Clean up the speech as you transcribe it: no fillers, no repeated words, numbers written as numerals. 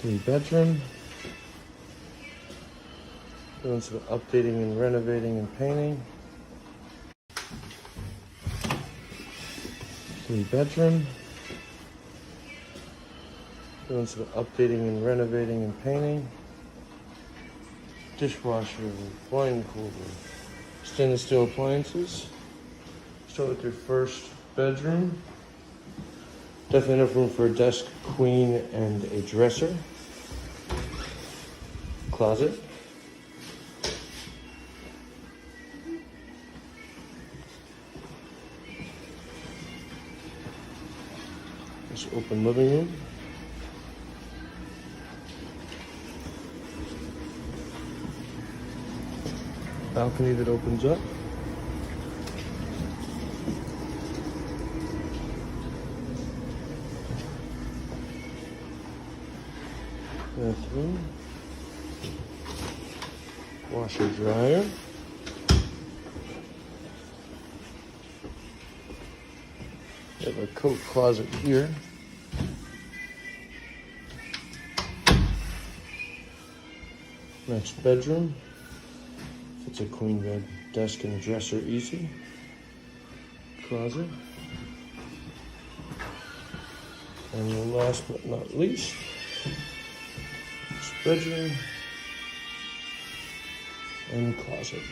3-bedroom. Doing some updating and renovating and painting. 3-bedroom. Doing some updating and renovating and painting. Dishwasher, wine cooler, stainless steel appliances. Start with your first bedroom. Definitely enough room for a desk, queen, and a dresser. Closet. This open living room. Balcony that opens up. Bathroom. Washer dryer. We have a coat closet here. Next bedroom. It's a queen bed, desk and dresser easy. Closet. And last but not least, this bedroom and closet.